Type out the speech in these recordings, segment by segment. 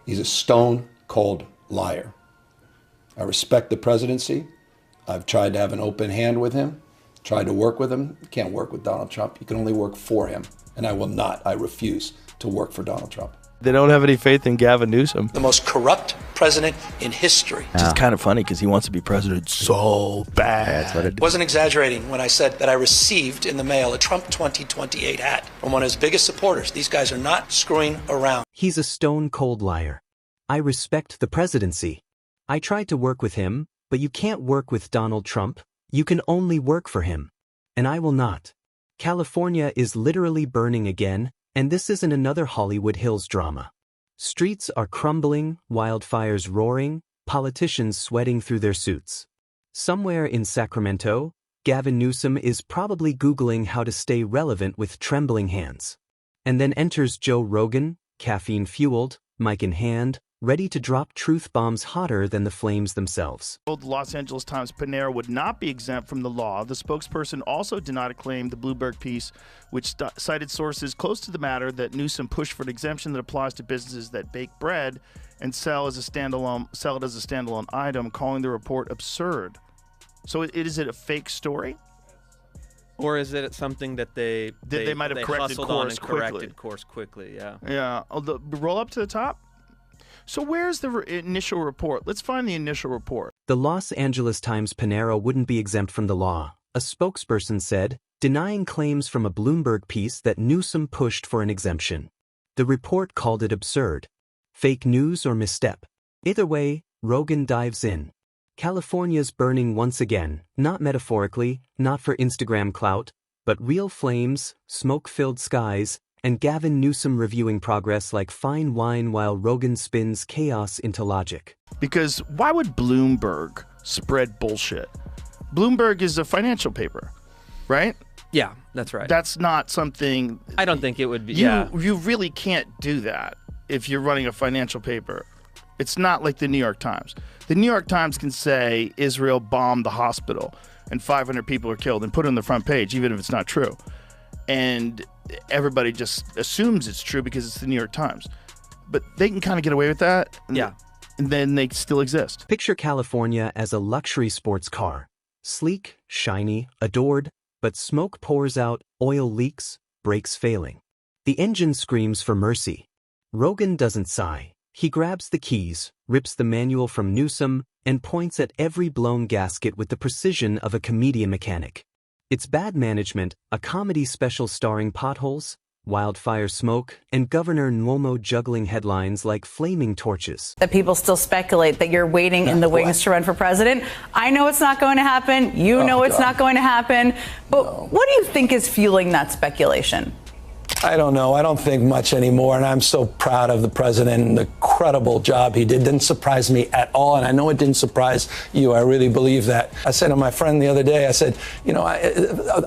He's a stone-cold liar. I respect the presidency. I've tried to have an open hand with him, tried to work with him. You can't work with Donald Trump. You can only work for him. And I will not. I refuse to work for Donald Trump. They don't have any faith in Gavin Newsom. The most corrupt president in history. Which is kind of funny because he wants to be president so bad. That's what it is. Wasn't exaggerating when I said that I received in the mail a Trump 2028 hat from one of his biggest supporters. These guys are not screwing around. He's a stone-cold liar. I respect the presidency. I tried to work with him, but you can't work with Donald Trump. You can only work for him. And I will not. California is literally burning again, and this isn't another Hollywood Hills drama. Streets are crumbling, wildfires roaring, politicians sweating through their suits. Somewhere in Sacramento, Gavin Newsom is probably Googling how to stay relevant with trembling hands. And then enters Joe Rogan, caffeine-fueled, mic in hand, ready to drop truth bombs hotter than the flames themselves. The Los Angeles Times Panera would not be exempt from the law. The spokesperson also denied a claim, the Bloomberg piece, which cited sources close to the matter, that Newsom pushed for an exemption that applies to businesses that bake bread and sell it as a standalone item, calling the report absurd. So is it a fake story? Or is it something that they might have corrected hustled course on and quickly? corrected course quickly, yeah. Yeah. Roll up to the top. So where's the initial report? Let's find the initial report. The Los Angeles Times Panera wouldn't be exempt from the law, a spokesperson said, denying claims from a Bloomberg piece that Newsom pushed for an exemption. The report called it absurd. Fake news or misstep. Either way, Rogan dives in. California's burning once again, not metaphorically, not for Instagram clout, but real flames, smoke-filled skies, and Gavin Newsom reviewing progress like fine wine while Rogan spins chaos into logic. Because why would Bloomberg spread bullshit? Bloomberg is a financial paper, right? Yeah, that's right. That's not something... I don't think it would be, You really can't do that if you're running a financial paper. It's not like the New York Times. The New York Times can say Israel bombed the hospital and 500 people are killed and put it on the front page, even if it's not true. And everybody just assumes it's true because it's the New York Times. But they can kind of get away with that. Yeah. And then they still exist. Picture California as a luxury sports car. Sleek, shiny, adored, but smoke pours out, oil leaks, brakes failing. The engine screams for mercy. Rogan doesn't sigh. He grabs the keys, rips the manual from Newsom, and points at every blown gasket with the precision of a comedian mechanic. It's bad management, a comedy special starring potholes, wildfire smoke, and Governor Newsom juggling headlines like flaming torches. That people still speculate that you're waiting in the wings to run for president. I know it's not going to happen. You know it's not going to happen. But what do you think is fueling that speculation? I don't know. I don't think much anymore. And I'm so proud of the president and the incredible job he did. Didn't surprise me at all. And I know it didn't surprise you. I really believe that. I said to my friend the other day, I said, you know,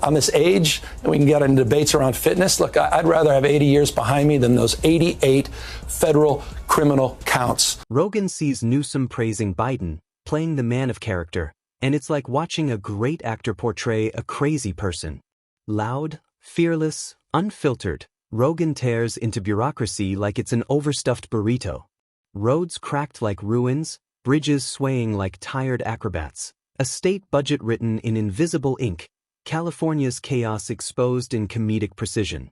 on this age, we can get into debates around fitness. Look, I'd rather have 80 years behind me than those 88 federal criminal counts. Rogan sees Newsom praising Biden, playing the man of character. And it's like watching a great actor portray a crazy person. Loud, fearless, unfiltered, Rogan tears into bureaucracy like it's an overstuffed burrito. Roads cracked like ruins, bridges swaying like tired acrobats. A state budget written in invisible ink. California's chaos exposed in comedic precision.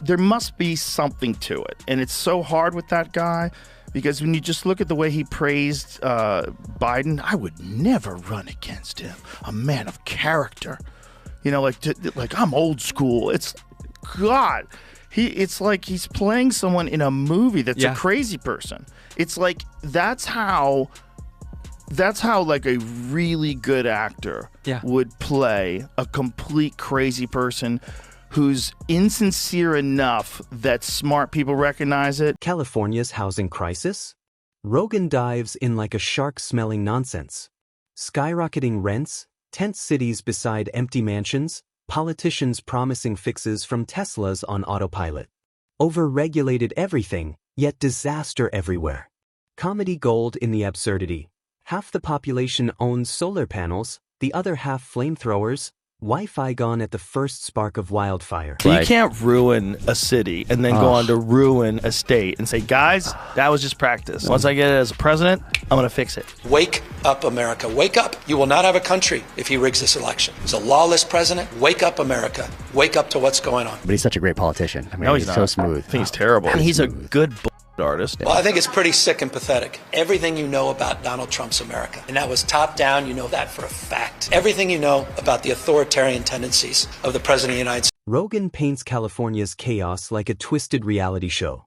There must be something to it. And it's so hard with that guy because when you just look at the way he praised Biden, I would never run against him. A man of character. You know, like I'm old school. It's God. It's like he's playing someone in a movie that's a crazy person. It's like that's how like a really good actor would play a complete crazy person who's insincere enough that smart people recognize it. California's housing crisis? Rogan dives in like a shark smelling nonsense. Skyrocketing rents, tent cities beside empty mansions, politicians promising fixes from Teslas on autopilot. Over-regulated everything, yet disaster everywhere. Comedy gold in the absurdity. Half the population owns solar panels, the other half flamethrowers, Wi-Fi gone at the first spark of wildfire. You can't ruin a city and then go on to ruin a state and say, guys, that was just practice. Once I get it as a president, I'm going to fix it. Wake up, America. Wake up. You will not have a country if he rigs this election. He's a lawless president. Wake up, America. Wake up to what's going on. But he's such a great politician. I mean, No, he's he's not. so smooth. I think he's terrible. He's a good artist. Well, I think it's pretty sick and pathetic. Everything you know about Donald Trump's America, and that was top down, you know that for a fact. Everything you know about the authoritarian tendencies of the President of the United States. Rogan paints California's chaos like a twisted reality show.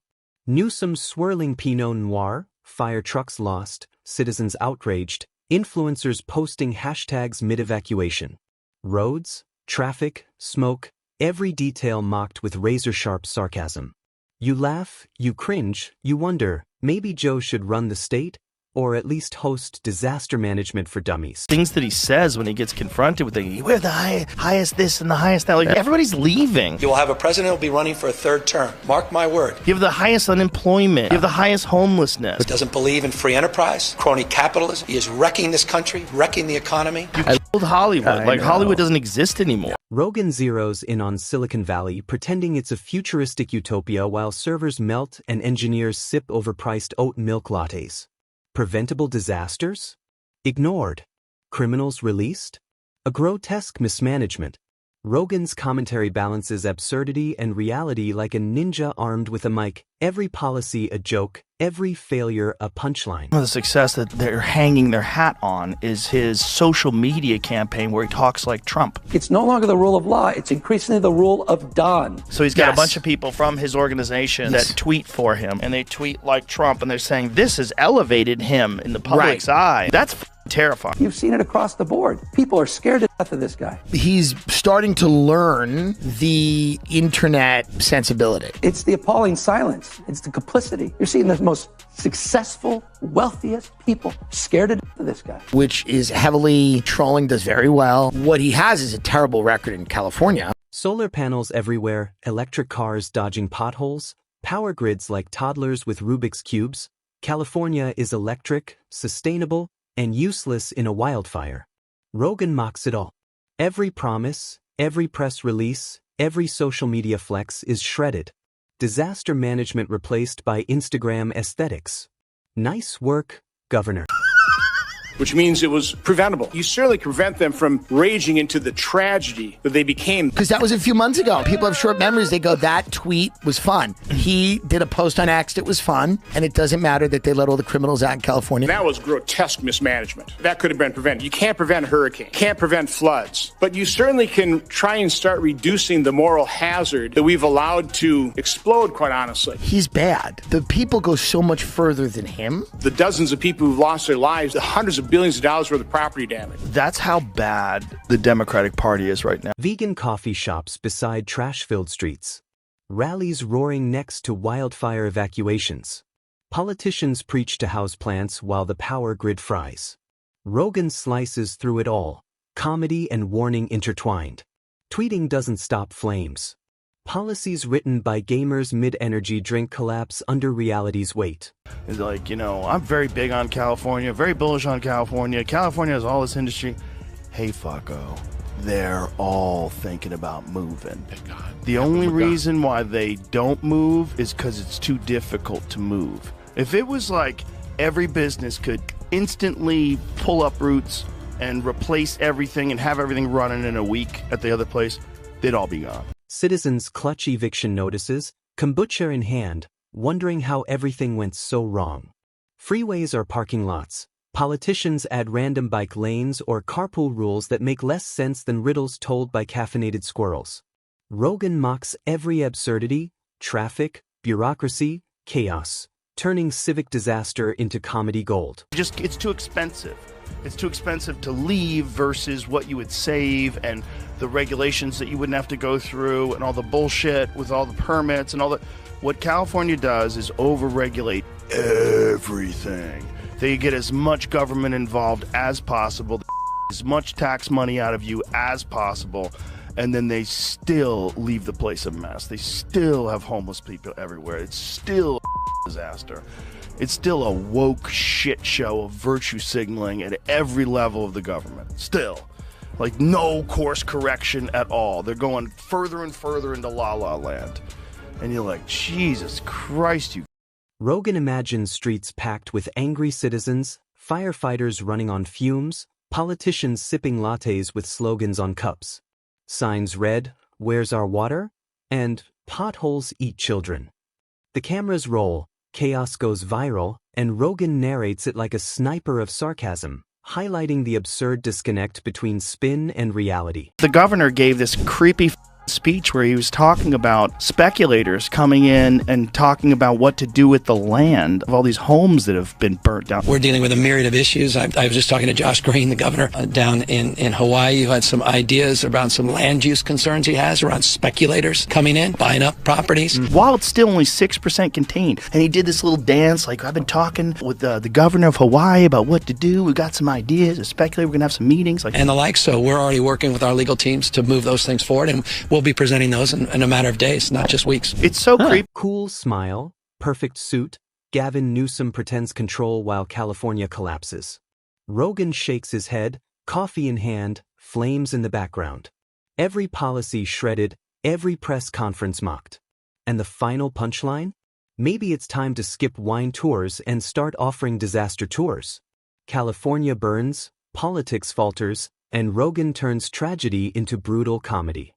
Newsom's swirling Pinot Noir, fire trucks lost, citizens outraged, influencers posting hashtags mid-evacuation. Roads, traffic, smoke, every detail mocked with razor-sharp sarcasm. You laugh, you cringe, you wonder, maybe Joe should run the state? Or at least host disaster management for dummies. Things that he says when he gets confronted with things, we're the highest this and the highest that. Like, everybody's leaving. You will have a president who will be running for a third term. Mark my word. You have the highest unemployment. You have the highest homelessness. He doesn't believe in free enterprise, crony capitalism. He is wrecking this country, wrecking the economy. You killed Hollywood. Like, Hollywood doesn't exist anymore. Rogan zeroes in on Silicon Valley, pretending it's a futuristic utopia while servers melt and engineers sip overpriced oat milk lattes. Preventable disasters? Ignored. Criminals released? A grotesque mismanagement. Rogan's commentary balances absurdity and reality like a ninja armed with a mic. Every policy a joke, every failure a punchline. The success that they're hanging their hat on is his social media campaign where he talks like Trump. It's no longer the rule of law. It's increasingly the rule of Don. So he's got a bunch of people from his organization that tweet for him, and they tweet like Trump, and they're saying this has elevated him in the public's eye. That's terrifying. You've seen it across the board. People are scared to death of this guy. He's starting to learn the internet sensibility. It's the appalling silence. It's the complicity. You're seeing the most successful, wealthiest people scared to death of this guy. Which is heavily trolling, does very well. What he has is a terrible record in California. Solar panels everywhere, electric cars dodging potholes, power grids like toddlers with Rubik's Cubes. California is electric, sustainable, and useless in a wildfire. Rogan mocks it all. Every promise, every press release, every social media flex is shredded. Disaster management replaced by Instagram aesthetics. Nice work, Governor. Which means it was preventable. You certainly prevent them from raging into the tragedy that they became. Because that was a few months ago. People have short memories. They go, that tweet was fun. He did a post on X that was fun, and it doesn't matter that they let all the criminals out in California. That was grotesque mismanagement. That could have been prevented. You can't prevent hurricanes, can't prevent floods, but you certainly can try and start reducing the moral hazard that we've allowed to explode, quite honestly. He's bad. The people go so much further than him. The dozens of people who've lost their lives, the hundreds of billions of dollars worth of property damage. That's how bad the Democratic Party is right now. Vegan coffee shops beside trash-filled streets. Rallies roaring next to wildfire evacuations. Politicians preach to house plants while the power grid fries. Rogan slices through it all, comedy and warning intertwined. Tweeting doesn't stop flames. Policies written by gamers mid-energy drink collapse under reality's weight. It's like, I'm very big on California, very bullish on California. California has all this industry. Hey, fucko. They're all thinking about moving. The only reason why they don't move is because it's too difficult to move. If it was like every business could instantly pull up roots and replace everything and have everything running in a week at the other place, they'd all be gone. Citizens clutch eviction notices, kombucha in hand, wondering how everything went so wrong. Freeways are parking lots. Politicians add random bike lanes or carpool rules that make less sense than riddles told by caffeinated squirrels. Rogan mocks every absurdity, traffic, bureaucracy, chaos, turning civic disaster into comedy gold. It's too expensive. It's too expensive to leave versus what you would save and the regulations that you wouldn't have to go through and all the bullshit with all the permits and all the... What California does is overregulate everything. They get as much government involved as possible, as much tax money out of you as possible, and then they still leave the place a mess. They still have homeless people everywhere. It's still a disaster. It's still a woke shit show of virtue signaling at every level of the government. Still. Like no course correction at all. They're going further and further into La La Land. And you're like, Jesus Christ, you. Rogan imagines streets packed with angry citizens, firefighters running on fumes, politicians sipping lattes with slogans on cups. Signs read, "Where's our water?" and "Potholes eat children." The cameras roll, chaos goes viral, and Rogan narrates it like a sniper of sarcasm, highlighting the absurd disconnect between spin and reality. The governor gave this creepy speech where he was talking about speculators coming in and talking about what to do with the land of all these homes that have been burnt down. We're dealing with a myriad of issues. I was just talking to Josh Green, the governor down in Hawaii, who had some ideas around some land use concerns he has around speculators coming in, buying up properties. While it's still only 6% contained. And he did this little dance like, I've been talking with the governor of Hawaii about what to do. We've got some ideas. A speculator, we're going to have some meetings. And the like. So we're already working with our legal teams to move those things forward. And we'll be presenting those in a matter of days, not just weeks. It's so creepy. Cool smile, perfect suit, Gavin Newsom pretends control while California collapses. Rogan shakes his head, coffee in hand, flames in the background. Every policy shredded, every press conference mocked. And the final punchline? Maybe it's time to skip wine tours and start offering disaster tours. California burns, politics falters, and Rogan turns tragedy into brutal comedy.